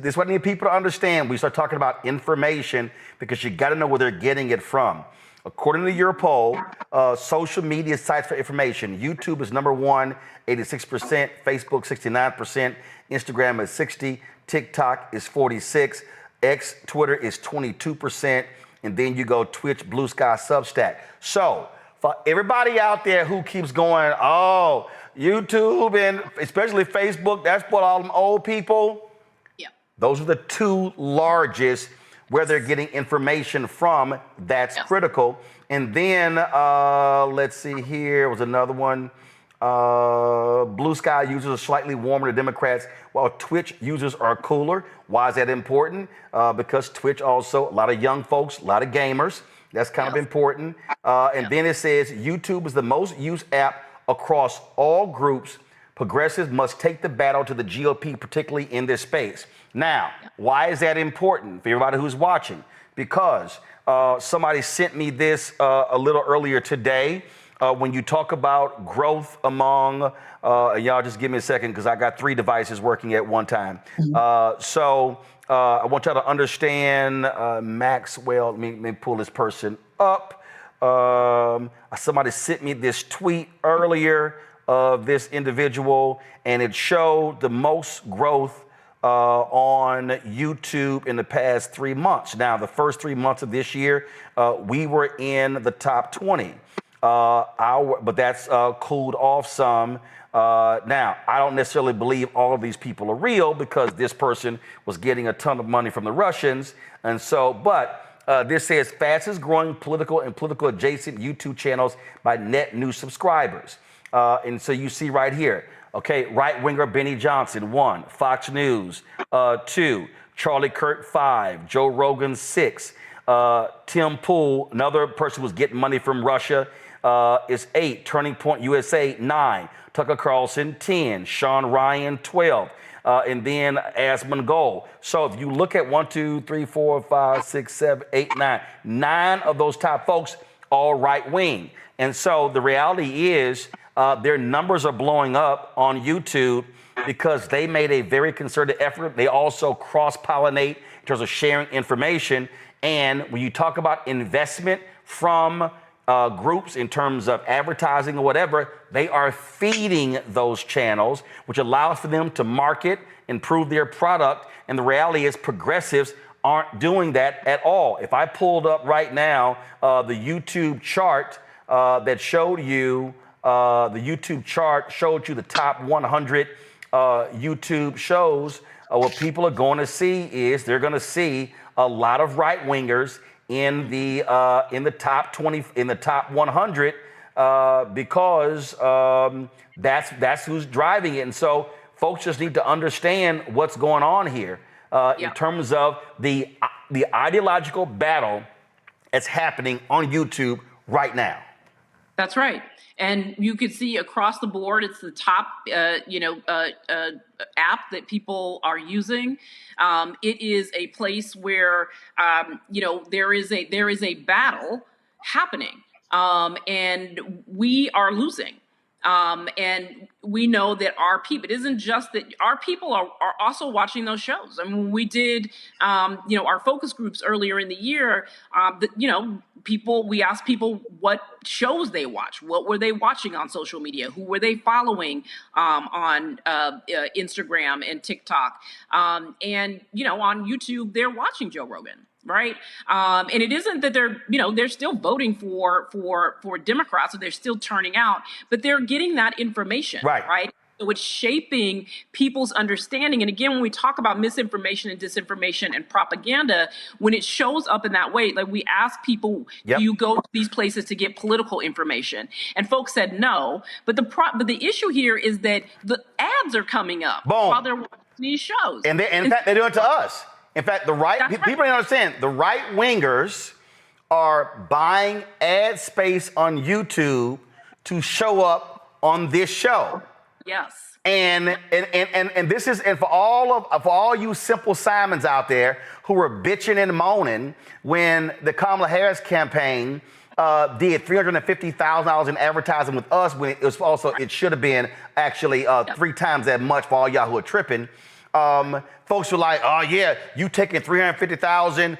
This is what I need people to understand. We start talking about information because you got to know where they're getting it from. According to your poll, social media sites for information, YouTube is number one, 86%, Facebook 69%, Instagram is 60%, TikTok is 46%, X, Twitter is 22%, and then you go Twitch, Blue Sky, Substack. So for everybody out there who keeps going, oh, YouTube and especially Facebook, that's for all them old people. Yeah. Those are the two largest where they're getting information from. That's critical. And then let's see, here was another one. Blue Sky users are slightly warmer to Democrats, while Twitch users are cooler. Why is that important? Because Twitch also, a lot of young folks, a lot of gamers. That's kind of important. And then it says YouTube is the most used app across all groups. Progressives must take the battle to the GOP, particularly in this space. Now, why is that important for everybody who's watching? Because somebody sent me this a little earlier today. When you talk about growth among, y'all just give me a second because I got 3 devices working at one time. So I want y'all to understand, Maxwell, let me pull this person up. Somebody sent me this tweet earlier of this individual, and it showed the most growth on YouTube in the past 3 months. Now, the first 3 months of this year, we were in the top 20. But that's cooled off some. Now, I don't necessarily believe all of these people are real because this person was getting a ton of money from the Russians. And so, but this says fastest growing political and political adjacent YouTube channels by net new subscribers. And so you see right here, okay, right winger Benny Johnson, 1, Fox News, 2, Charlie Kirk, 5, Joe Rogan, 6, Tim Pool, another person was getting money from Russia, is 8, Turning Point USA, 9, Tucker Carlson, 10, Sean Ryan, 12, and then Asmongold. So if you look at 1, 2, 3, 4, 5, 6, 7, 8, 9, 9 of those top folks, all right wing. And so the reality is their numbers are blowing up on YouTube because they made a very concerted effort. They also cross-pollinate in terms of sharing information. And when you talk about investment from groups in terms of advertising or whatever, they are feeding those channels, which allows for them to market, improve their product. And the reality is progressives aren't doing that at all. If I pulled up right now the YouTube chart that showed you, the top 100 YouTube shows, what people are going to see is they're going to see a lot of right wingers in the top 20, in the top 100, because that's who's driving it. And so folks just need to understand what's going on here in terms of the ideological battle that's happening on YouTube right now. That's right. And you can see across the board, it's the top, app that people are using. It is a place where, there is a battle happening, and we are losing. And we know that our people, it isn't just that our people are also watching those shows. I mean, when we did, our focus groups earlier in the year, we asked people what shows they watch, what were they watching on social media, who were they following on Instagram and TikTok, and on YouTube, they're watching Joe Rogan. Right. And it isn't that they're still voting for Democrats, or they're still turning out, but they're getting that information. Right. So it's shaping people's understanding. And again, when we talk about misinformation and disinformation and propaganda, when it shows up in that way, like we ask people, do you go to these places to get political information? And folks said no. But the issue here is that the ads are coming up while they're watching these shows. And in fact, they do it to us. In fact, people don't understand, the right wingers are buying ad space on YouTube to show up on this show. Yes. And this is, and for all you Simple Simons out there who were bitching and moaning when the Kamala Harris campaign did $350,000 in advertising with us, when it should have been actually 3 times that much for all y'all who are tripping. Folks were like, oh yeah, you taking 350,000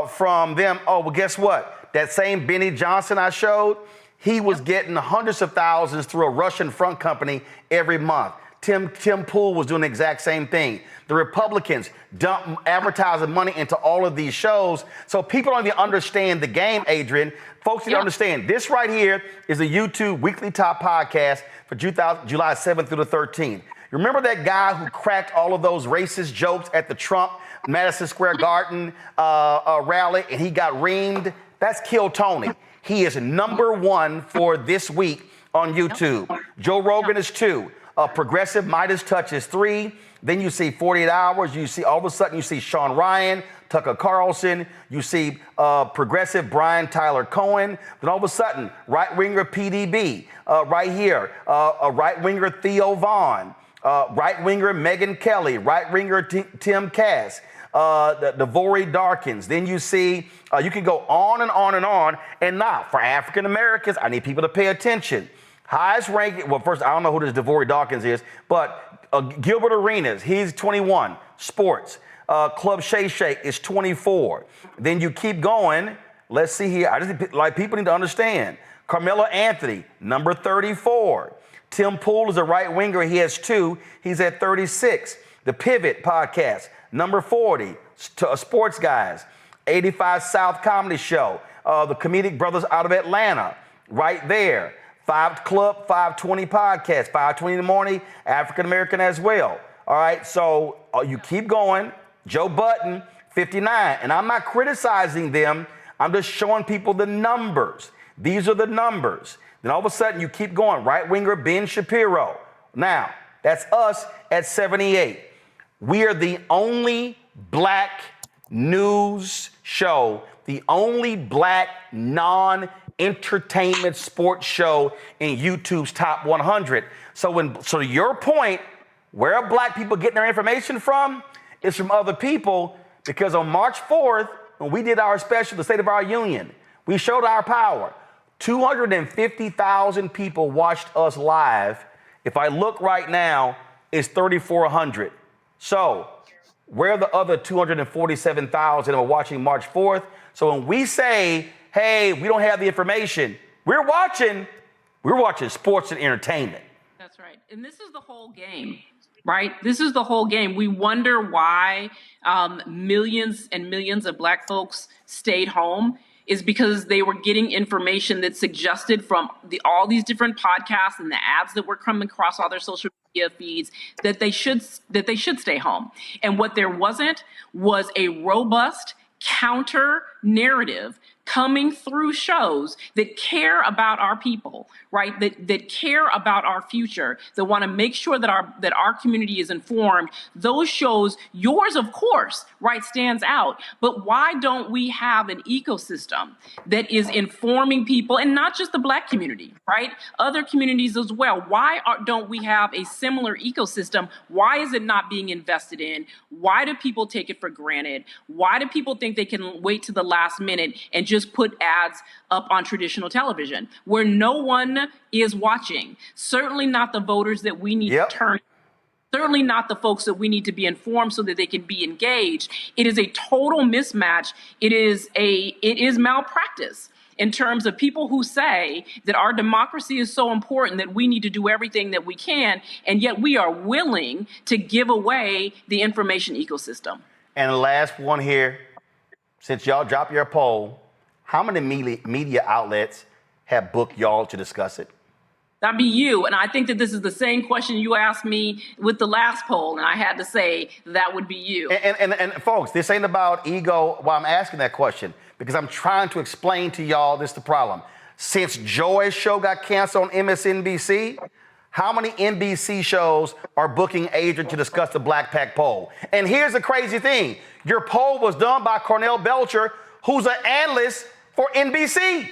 from them. Oh, well, guess what? That same Benny Johnson I showed, he was getting hundreds of thousands through a Russian front company every month. Tim Pool was doing the exact same thing. The Republicans dump advertising money into all of these shows. So people don't even understand the game, Adrian. Folks need to understand this right here is a YouTube weekly top podcast for July 7th through the 13th. Remember that guy who cracked all of those racist jokes at the Trump Madison Square Garden rally and he got reamed? That's Kill Tony. He is #1 for this week on YouTube. Joe Rogan is 2. Progressive Midas Touch is 3. Then you see 48 Hours. You see all of a sudden you see Sean Ryan, Tucker Carlson. You see progressive Brian Tyler Cohen. Then all of a sudden, right-winger PDB right here. A right-winger Theo Vaughn. Right-winger Megyn Kelly. Right-winger Tim Cass. The Vori Darkins. Then you see, you can go on and on and on. And now, for African Americans, I need people to pay attention. Highest ranking, well, first, I don't know who this DeVory Dawkins is, but Gilbert Arenas, he's 21, sports. Club Shay Shay is 24. Then you keep going. Let's see here. I just like people need to understand. Carmelo Anthony, number 34. Tim Pool is a right winger. He has 2. He's at 36. The Pivot podcast, number 40. Sports guys. 85 South Comedy Show. The Comedic Brothers out of Atlanta, right there. 5 Club, 520 podcast, 520 in the morning, African American as well. All right, so you keep going. Joe Button, 59. And I'm not criticizing them. I'm just showing people the numbers. These are the numbers. Then all of a sudden you keep going. Right winger Ben Shapiro. Now, that's us at 78. We are the only black news show, the only black non-entertainment sports show in YouTube's top 100. So to your point, where are black people getting their information from? It's from other people, because on March 4th, when we did our special, the State of Our Union, we showed our power. 250,000 people watched us live. If I look right now, it's 3,400. So where are the other 247,000 that are watching March 4th? So when we say, hey, we don't have the information, we're watching sports and entertainment. That's right. And this is the whole game, right? This is the whole game. We wonder why millions and millions of black folks stayed home, is because they were getting information that suggested from all these different podcasts and the ads that were coming across all their social media feeds that they should stay home. And what there wasn't was a robust counter narrative coming through shows that care about our people, right? That care about our future, that want to make sure that our community is informed. Those shows, yours, of course, right, stands out. But why don't we have an ecosystem that is informing people, and not just the black community, right? Other communities as well. Why don't we have a similar ecosystem? Why is it not being invested in? Why do people take it for granted? Why do people think they can wait to the last minute and just put ads up on traditional television where no one is watching? Certainly not the voters that we need to turn. Certainly not the folks that we need to be informed so that they can be engaged. It is a total mismatch. It is malpractice in terms of people who say that our democracy is so important that we need to do everything that we can, and yet we are willing to give away the information ecosystem. And the last one here, since y'all dropped your poll, how many media outlets have booked y'all to discuss it? That'd be you. And I think that this is the same question you asked me with the last poll, and I had to say that would be you. And folks, this ain't about ego while I'm asking that question, because I'm trying to explain to y'all this the problem. Since Joy's show got canceled on MSNBC, how many NBC shows are booking Adrian to discuss the BlackPAC poll? And here's the crazy thing. Your poll was done by Cornell Belcher, who's an analyst for NBC.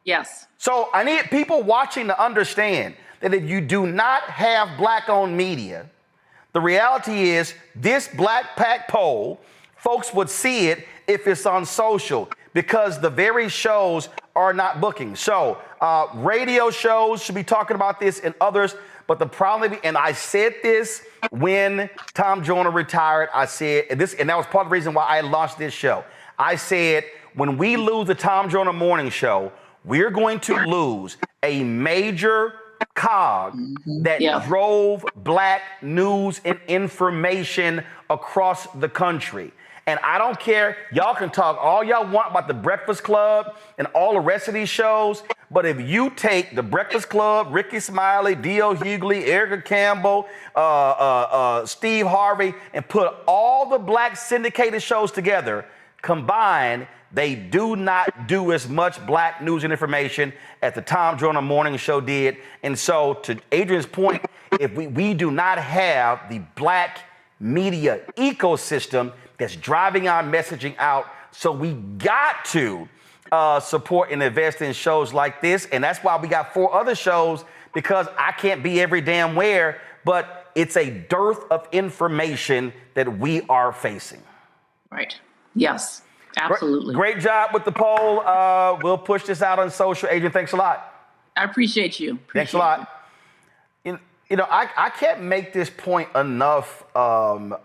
Yes. So I need people watching to understand that if you do not have black-owned media, the reality is this BlackPAC poll, folks would see it if it's on social, because the very shows are not booking. So radio shows should be talking about this and others, But the problem, and I said this when Tom Joyner retired, I said this, and that was part of the reason why I launched this show. I said, when we lose the Tom Joyner Morning Show, we're going to lose a major cog that Yeah. drove black news and information across the country. And I don't care, y'all can talk all y'all want about the Breakfast Club and all the rest of these shows, but if you take the Breakfast Club, Ricky Smiley, D.L. Hughley, Erica Campbell, Steve Harvey, and put all the black syndicated shows together, combined, they do not do as much black news and information as the Tom Joyner Morning Show did. And so, to Adrian's point, if we do not have the black media ecosystem that's driving our messaging out, so we got to support and invest in shows like this. And that's why we got 4 other shows, because I can't be every damn where, but it's a dearth of information that we are facing. Right. Yes. Absolutely. Great job with the poll. We'll push this out on social. Adrian, thanks a lot. I appreciate you. Thanks a lot. You know, I can't make this point enough, Niambi,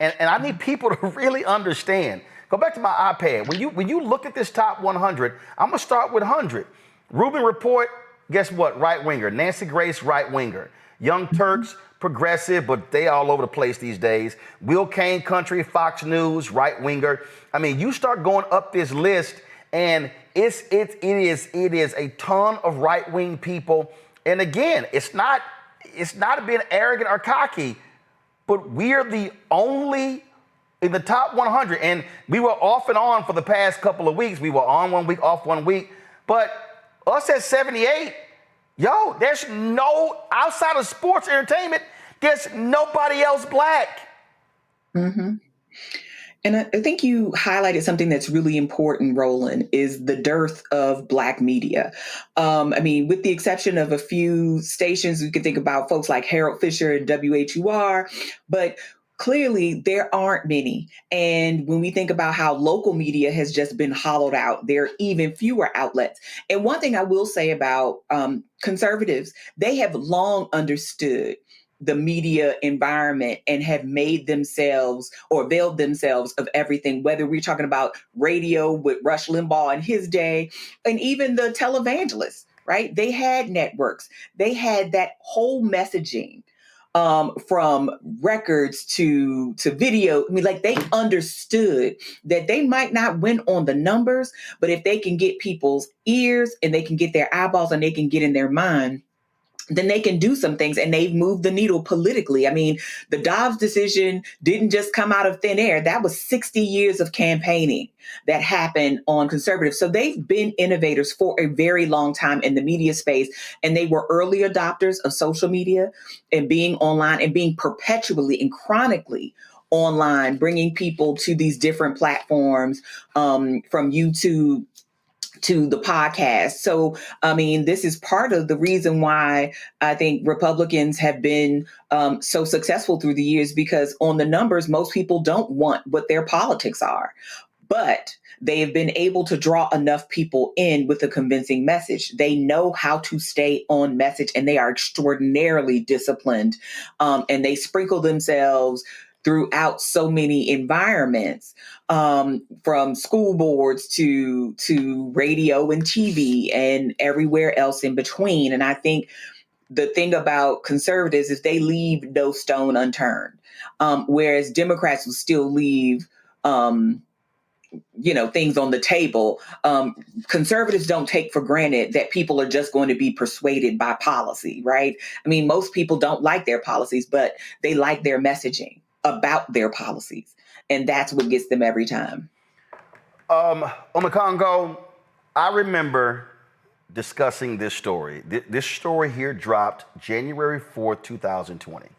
and I need people to really understand. Go back to my iPad. When you look at this top 100, I'm gonna start with 100. Rubin Report, guess what? Right winger. Nancy Grace, right winger. Young Turks, progressive, but they all over the place these days. Will Kane Country, Fox News, right winger. I mean, you start going up this list, and it is a ton of right wing people. And again, it's not being arrogant or cocky, but we're the only in the top 100. And we were off and on for the past couple of weeks. We were on 1 week, off 1 week. But us at 78. Yo, there's no, outside of sports entertainment, there's nobody else black. Mm-hmm. And I think you highlighted something that's really important, Roland, is the dearth of black media. I mean, with the exception of a few stations, we can think about folks like Harold Fisher and WHUR, but clearly, there aren't many. And when we think about how local media has just been hollowed out, there are even fewer outlets. And one thing I will say about conservatives, they have long understood the media environment and have made themselves or availed themselves of everything, whether we're talking about radio with Rush Limbaugh in his day, and even the televangelists, right? They had networks. They had that whole messaging. From records to video. I mean, like, they understood that they might not win on the numbers, but if they can get people's ears and they can get their eyeballs and they can get in their mind, then they can do some things, and they've moved the needle politically. I mean, the Dobbs decision didn't just come out of thin air. That was 60 years of campaigning that happened on conservatives. So they've been innovators for a very long time in the media space, and they were early adopters of social media and being online and being perpetually and chronically online, bringing people to these different platforms, from YouTube to the podcast. So, I mean, this is part of the reason why I think Republicans have been so successful through the years, because on the numbers, most people don't want what their politics are. But they have been able to draw enough people in with a convincing message. They know how to stay on message, and they are extraordinarily disciplined. And they sprinkle themselves throughout so many environments, from school boards to radio and TV and everywhere else in between. And I think the thing about conservatives is they leave no stone unturned, whereas Democrats will still leave things on the table. Conservatives don't take for granted that people are just going to be persuaded by policy, right? I mean, most people don't like their policies, but they like their messaging about their policies. And that's what gets them every time. Omekongo, I remember discussing this story. This story here dropped January 4th, 2020. And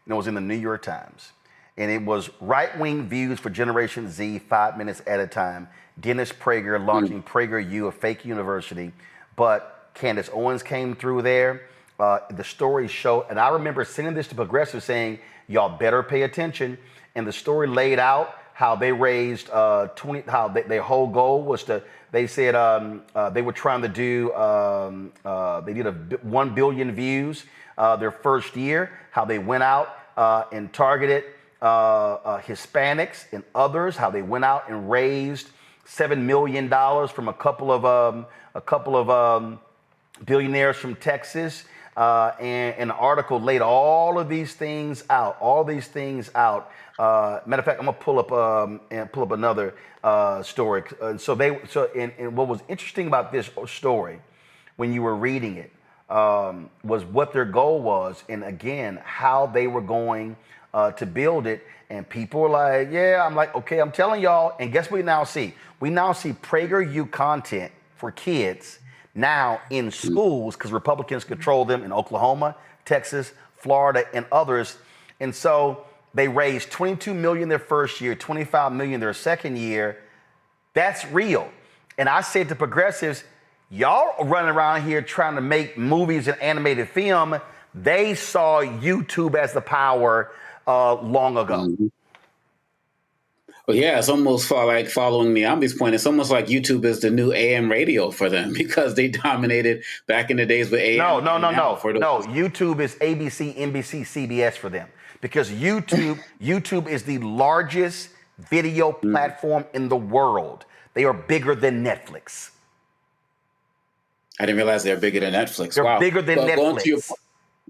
it was in the New York Times. And it was right-wing views for Generation Z, 5 minutes at a time. Dennis Prager launching PragerU, a fake university. But Candace Owens came through there. The story showed, and I remember sending this to progressives saying, y'all better pay attention. And the story laid out how they raised their whole goal was to They said they were trying to do, they did 1 billion views their first year, how they went out and targeted Hispanics and others, how they went out and raised $7 million from a couple of billionaires from Texas. And an article laid all of these things out. Matter of fact, I'm gonna pull up another story. And what was interesting about this story, when you were reading it, was what their goal was, and again how they were going to build it. And people were like, "Yeah," I'm like, "Okay, I'm telling y'all." And guess what we now see? We now see PragerU content for kids now in schools because Republicans control them in Oklahoma, Texas, Florida, and others. And so they raised $22 million their first year, $25 million their second year. That's real. And I said to progressives, y'all are running around here trying to make movies and animated film. They saw YouTube as the power long ago. Mm-hmm. Well, yeah, it's almost like following Niambi's point. It's almost like YouTube is the new AM radio for them because they dominated back in the days with AM. No. YouTube is ABC, NBC, CBS for them because YouTube is the largest video platform in the world. They are bigger than Netflix. I didn't realize they're bigger than Netflix. They're bigger than Netflix.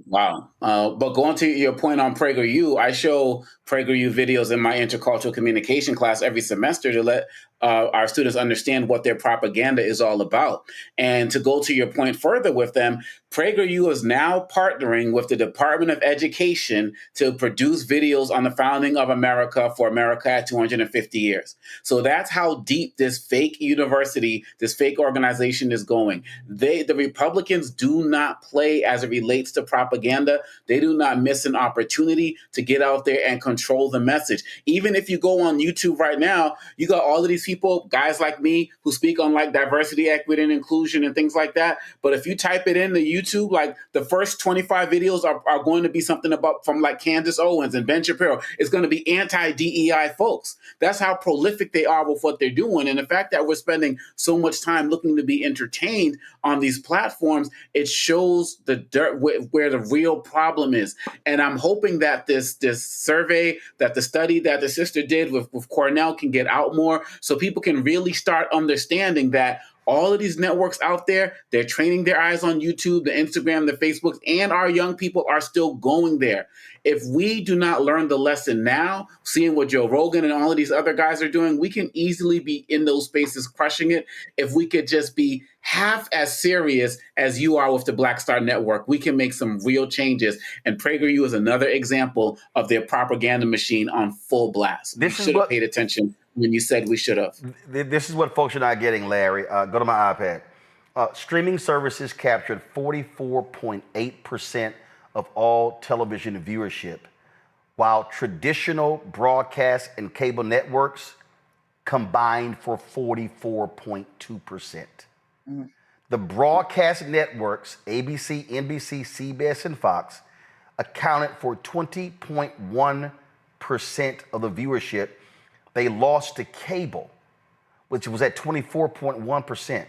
Wow. But going to your point on PragerU, I show PragerU videos in my intercultural communication class every semester to let our students understand what their propaganda is all about. And to go to your point further with them, PragerU is now partnering with the Department of Education to produce videos on the founding of America for America at 250 years. So that's how deep this fake university, this fake organization is going. The Republicans do not play as it relates to propaganda. They do not miss an opportunity to get out there and control the message. Even if you go on YouTube right now, you got all of these people, guys like me, who speak on like diversity, equity, and inclusion and things like that. But if you type it into YouTube, like the first 25 videos are going to be something about from like Candace Owens and Ben Shapiro. It's going to be anti-DEI folks. That's how prolific they are with what they're doing. And the fact that we're spending so much time looking to be entertained on these platforms, it shows the dirt where the real problem is. And I'm hoping that this survey, that the study that the sister did with Cornell can get out more so people can really start understanding that all of these networks out there, they're training their eyes on YouTube, the Instagram, the Facebook, and our young people are still going there. If we do not learn the lesson now, seeing what Joe Rogan and all of these other guys are doing, we can easily be in those spaces crushing it. If we could just be half as serious as you are with the Black Star Network, we can make some real changes. And PragerU is another example of their propaganda machine on full blast. We should have paid attention when you said we should have. This is what folks are not getting, Larry. Go to my iPad. Streaming services captured 44.8% of all television viewership, while traditional broadcast and cable networks combined for 44.2%. The broadcast networks, ABC, NBC, CBS, and Fox, accounted for 20.1% of the viewership. They lost to cable, which was at 24.1%.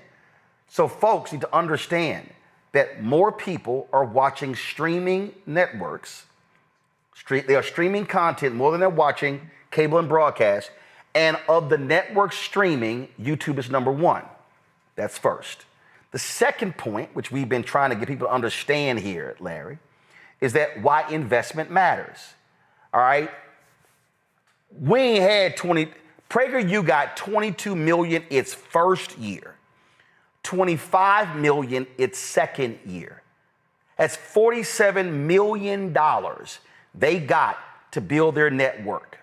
So folks need to understand that more people are watching streaming networks. They are streaming content more than they're watching cable and broadcast. And of the network streaming, YouTube is number one. That's first. The second point, which we've been trying to get people to understand here, Larry, is that why investment matters. All right? We ain't had PragerU got 22 million its first year, 25 million its second year. That's $47 million they got to build their network.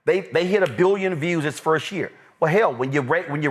They hit 1 billion views its first year. Well, hell, when you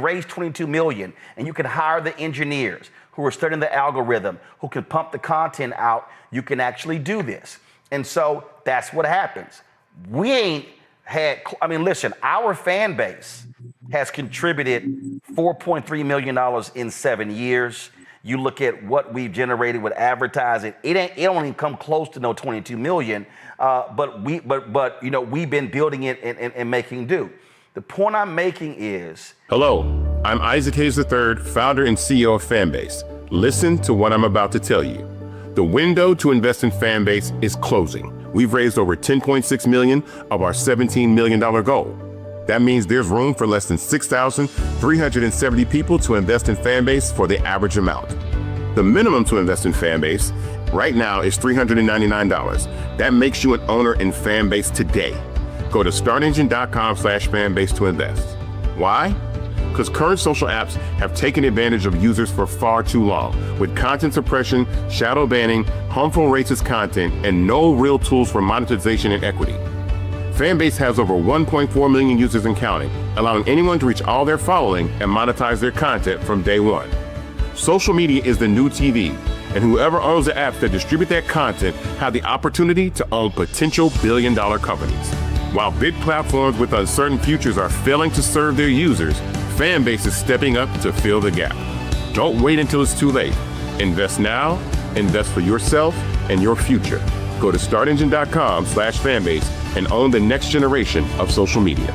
raise 22 million and you can hire the engineers who are studying the algorithm, who can pump the content out, you can actually do this. And so that's what happens. We ain't had, listen, our fan base has contributed $4.3 million in 7 years. You look at what we've generated with advertising, it don't even come close to no 22 million. But we've been building it and making do. The point I'm making is, hello, I'm Isaac Hayes III, founder and CEO of Fanbase. Listen to what I'm about to tell you. The window to invest in Fanbase is closing. We've raised over $10.6 million of our $17 million goal. That means there's room for less than 6,370 people to invest in Fanbase for the average amount. The minimum to invest in Fanbase right now is $399. That makes you an owner in Fanbase today. Go to startengine.com/fanbase to invest. Why? Because current social apps have taken advantage of users for far too long, with content suppression, shadow banning, harmful racist content, and no real tools for monetization and equity. Fanbase has over 1.4 million users and counting, allowing anyone to reach all their following and monetize their content from day one. Social media is the new TV, and whoever owns the apps that distribute that content have the opportunity to own potential billion-dollar companies. While big platforms with uncertain futures are failing to serve their users, Fanbase is stepping up to fill the gap. Don't wait until it's too late. Invest now, invest for yourself and your future. Go to startengine.com/fanbase and own the next generation of social media.